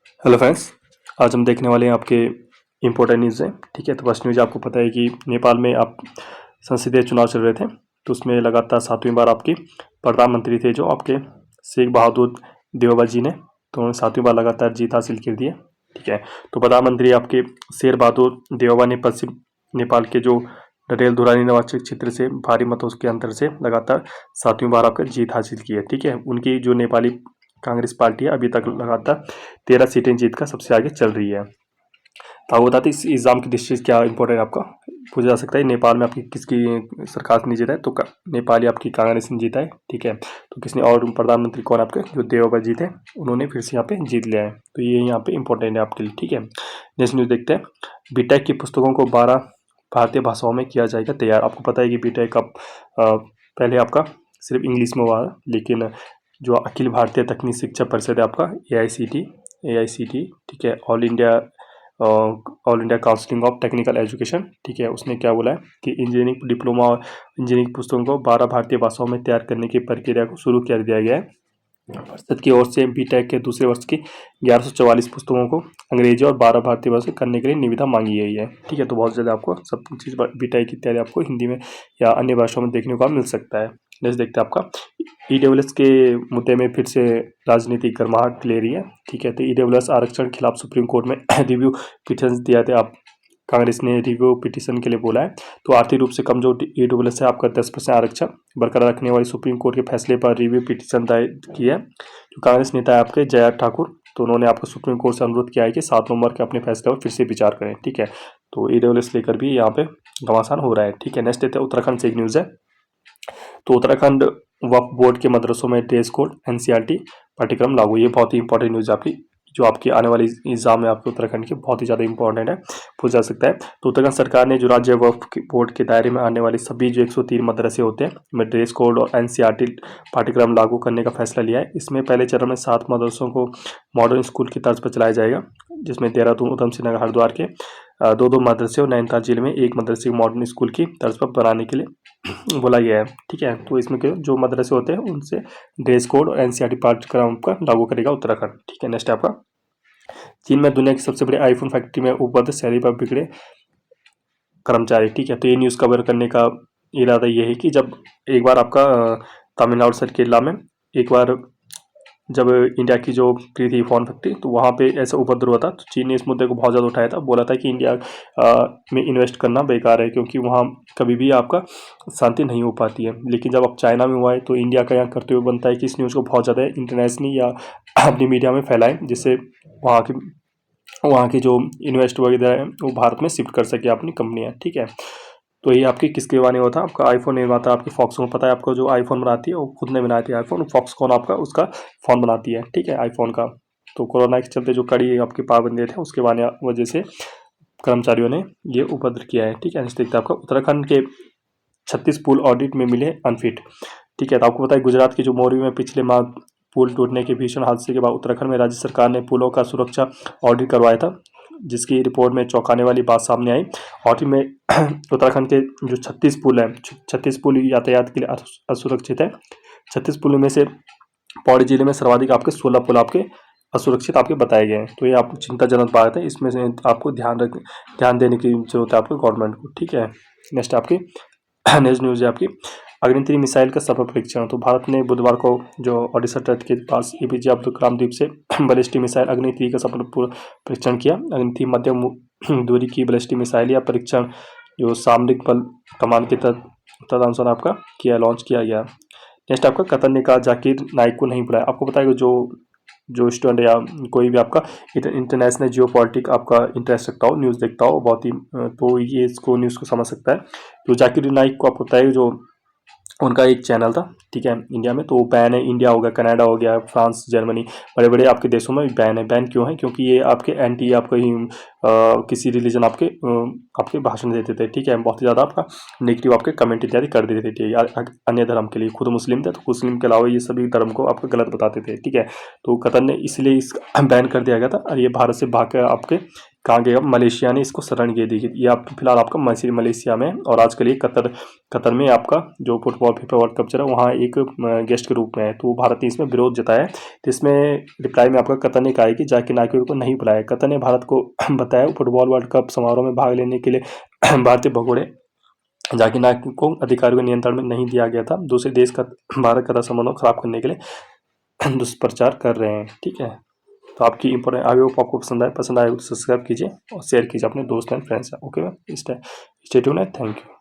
Hello friends, आज हम देखने वाले हैं आपके इम्पोर्टेंट न्यूज़ हैं। ठीक है, तो फर्स्ट न्यूज़ आपको पता है कि नेपाल में आप संसदीय चुनाव चल रहे थे, तो उसमें लगातार 7वीं बार आपकी प्रधानमंत्री थे जो आपके शेख बहादुर देउबा जी ने, तो उन्होंने 7वीं बार लगातार जीत हासिल कर दी है। ठीक है, तो प्रधानमंत्री आपके शेर बहादुर देउबा ने पश्चिम नेपाल के जो डडेलधुरा निर्वाचन क्षेत्र से भारी मतों के अंतर से लगातार 7वीं बार आपका जीत हासिल की है। ठीक है, उनकी जो नेपाली कांग्रेस पार्टी है अभी तक लगातार 13 सीटें जीत कर सबसे आगे चल रही है। तो आपको बताते इस एग्जाम की दृष्टि से क्या इंपॉर्टेंट आपका पूछा जा सकता है, नेपाल में आपकी किसकी सरकार ने जीता है, तो नेपाली आपकी कांग्रेस ने जीता है। ठीक है, तो किसने और प्रधानमंत्री कौन आपके जो देवबा जी थे उन्होंने फिर से यहाँ पे जीत लिया है, तो ये यहाँ पे इंपॉर्टेंट है आपके लिए। ठीक है, नेक्स्ट न्यूज देखते हैं। बीटेक की पुस्तकों को 12 भारतीय भाषाओं में किया जाएगा तैयार। आपको पता है कि बीटेक का पहले आपका सिर्फ इंग्लिश में हुआ, लेकिन जो अखिल भारतीय तकनीक शिक्षा परिषद है आपका AICT, ठीक है, all India counselling of technical education, ठीक है, उसने क्या बोला है कि इंजीनियरिंग डिप्लोमा और इंजीनियरिंग पुस्तकों को 12 भारतीय भाषाओं में तैयार करने की प्रक्रिया को शुरू कर दिया गया है। परिषद की ओर से बीटेक के दूसरे वर्ष की 1144 पुस्तकों को अंग्रेजी और 12 भारतीय भाषा करने के लिए निविदा मांगी गई है। ठीक है, तो बहुत ज़्यादा आपको सब चीज़ बीटेक की तैयारी आपको हिंदी में या अन्य भाषाओं में देखने को मिल सकता है। नेक्स्ट देखते हैं आपका EWS के मुद्दे में फिर से राजनीतिक गर्माहट ले रही है। ठीक है, तो EWS आरक्षण के खिलाफ सुप्रीम कोर्ट में रिव्यू पिटीशन दिया था। आप कांग्रेस ने रिव्यू पिटीशन के लिए बोला है, तो आर्थिक रूप से कमजोर EWS से आपका 10% आरक्षण बरकरार रखने वाले सुप्रीम कोर्ट के फैसले पर रिव्यू पिटीशन दायर किया है। जो कांग्रेस नेता है आपके जया ठाकुर, तो उन्होंने आपको सुप्रीम कोर्ट से अनुरोध किया है कि 7 नवंबर के अपने फैसले पर फिर से विचार करें। ठीक है, तो EWS लेकर भी यहाँ पे घमासान हो रहा है। ठीक है, नेक्स्ट देते हैं उत्तराखंड से एक न्यूज़ है। तो उत्तराखंड वक्फ बोर्ड के मदरसों में ड्रेस कोड NCERT पाठ्यक्रम लागू। ये बहुत ही इंपॉर्टेंट न्यूज़ आपकी, जो आपकी आने वाली एग्जाम में आपके उत्तराखंड की बहुत ही ज़्यादा इंपॉर्टेंट है, पूछा जा सकता है। तो उत्तराखंड सरकार ने जो राज्य वक्फ बोर्ड के दायरे में आने वाली सभी जो 103 मदरसे होते हैं में ड्रेस कोड और NCERT पाठ्यक्रम लागू करने का फैसला लिया है। इसमें पहले चरण में 7 मदरसों को मॉडर्न स्कूल की तर्ज पर चलाया जाएगा, जिसमें देहरादून, उधम सिंह नगर, हरिद्वार के 2 मादरसे और नैनीताल जिले में 1 मदरसे को मॉडर्न स्कूल की तर्ज पर बनाने के लिए बोला गया है। ठीक है, तो इसमें जो मदरसे होते हैं उनसे ड्रेस कोड और NCERT पाठ्यक्रम का लागू करेगा उत्तराखंड। ठीक है, नेक्स्ट आपका चीन में दुनिया की सबसे बड़ी आईफोन फैक्ट्री में उपलब्ध सैलरी पर बिगड़े कर्मचारी। ठीक है, तो ये न्यूज़ कवर करने का इरादा ये है कि जब एक बार आपका तमिलनाडु सर केरला में एक बार जब इंडिया की जो थी फोन फैक्ट्री, तो वहाँ पे ऐसा उपद्रव हुआ था, तो चीन ने इस मुद्दे को बहुत ज़्यादा उठाया था, बोला था कि इंडिया में इन्वेस्ट करना बेकार है क्योंकि वहाँ कभी भी आपका शांति नहीं हो पाती है। लेकिन जब अब चाइना में हुआ है तो इंडिया का यहाँ करते हुए बनता है कि इस न्यूज़ को बहुत ज़्यादा इंटरनेशनली या अपनी मीडिया में फैलाएं, जिससे वहाँ की जो इन्वेस्ट वगैरह है वो भारत में शिफ्ट कर सके अपनी कंपनियाँ। ठीक है, तो ये आपकी किसके बने हुआ था, आपका आईफोन निर्माता आपकी फॉक्सकॉन, पता है आपको, जो आईफोन बनाती है वो खुद ने बनाती है आईफोन, फॉक्सकॉन आपका उसका फ़ोन बनाती है। ठीक है, आईफोन का। तो कोरोना के चलते जो कड़ी आपकी पाबंदी थे उसके वजह से कर्मचारियों ने ये उपद्रव किया है। ठीक है, देखते हैं आपका उत्तराखंड के 36 पुल ऑडिट में मिले अनफिट। ठीक है, तो आपको पता है गुजरात के जो मोरबी में पिछले माह पुल टूटने के भीषण हादसे के बाद उत्तराखंड में राज्य सरकार ने पुलों का सुरक्षा ऑडिट करवाया था, जिसकी रिपोर्ट में चौंकाने वाली बात सामने आई। ऑडिट में उत्तराखंड के जो 36 पुल हैं, 36 पुल यातायात के लिए असुरक्षित है। 36 पुलों में से पौड़ी जिले में सर्वाधिक आपके 16 पुल आपके असुरक्षित आपके बताए गए हैं। तो ये आपको चिंताजनक बात है, इसमें से आपको ध्यान देने की जरूरत है आपको गवर्नमेंट को। ठीक है, नेक्स्ट आपकी नेक्स्ट न्यूज़ है आपकी अग्नि-3 मिसाइल का सफल परीक्षण। तो भारत ने बुधवार को जो ओडिशा तट के पास APJ अब्दुल कलाम द्वीप से बैलिस्टिक मिसाइल अग्नि-3 का सफल परीक्षण किया। अग्नि-3 मध्यम दूरी की बैलिस्टिक मिसाइल या परीक्षण जो सामरिक बल कमान के तदनुसार आपका लॉन्च किया गया। नेक्स्ट आपका कतर ने कहा जाकिर नाइक को नहीं बुलाया। आपको पता है जो स्टूडेंट या कोई भी आपका इंटरनेशनल जियो पॉलिटिक आपका इंटरेस्ट रखता हो, न्यूज़ देखता हो बहुत ही, तो ये इसको न्यूज़ को समझ सकता है। तो जाकिर नाइक को आपको पता है जो उनका एक चैनल था, ठीक है, इंडिया में, तो वो बैन है। इंडिया हो गया, कनाडा हो गया, फ्रांस, जर्मनी, बड़े बड़े आपके देशों में बैन है। बैन क्यों है? क्योंकि ये आपके एंटी आपका ही किसी रिलीजन आपके भाषण देते थे। ठीक है, बहुत ही ज़्यादा आपका नेगेटिव आपके कमेंट इत्यादि कर देते थे अन्य धर्म के लिए। खुद मुस्लिम थे तो मुस्लिम के अलावा ये सभी धर्म को आपको गलत बताते थे। ठीक है, तो कतर ने इसलिए इस बैन कर दिया गया था और ये भारत से भाग कर आपके कहाँ गया, मलेशिया ने इसको शरण दे दी। ये आप फिलहाल आपका मलेशिया में, और आजकल ये कतर में आपका जो फुटबॉल फीफा वर्ल्ड कप चल रहा है वहाँ एक गेस्ट के रूप में है। तो भारत ने इसमें विरोध जताया है। तो इसमें रिप्लाई में आपका कतर ने कहा है कि जाकिर नाइक को नहीं बुलाया। कतर ने भारत को बताया फुटबॉल वर्ल्ड कप समारोह में भाग लेने के लिए भारतीय भगोड़े जाकिर नाइक को अधिकारियों के नियंत्रण में नहीं दिया गया था। दूसरे देश का भारत कतर संबंधों को खराब करने के लिए दुष्प्रचार कर रहे हैं। ठीक है, तो आपकी इंपॉर्टेंट आई होप आपको पसंद आए तो सब्सक्राइब कीजिए और शेयर कीजिए अपने दोस्त and friends. Okay, stay tuned, thank you.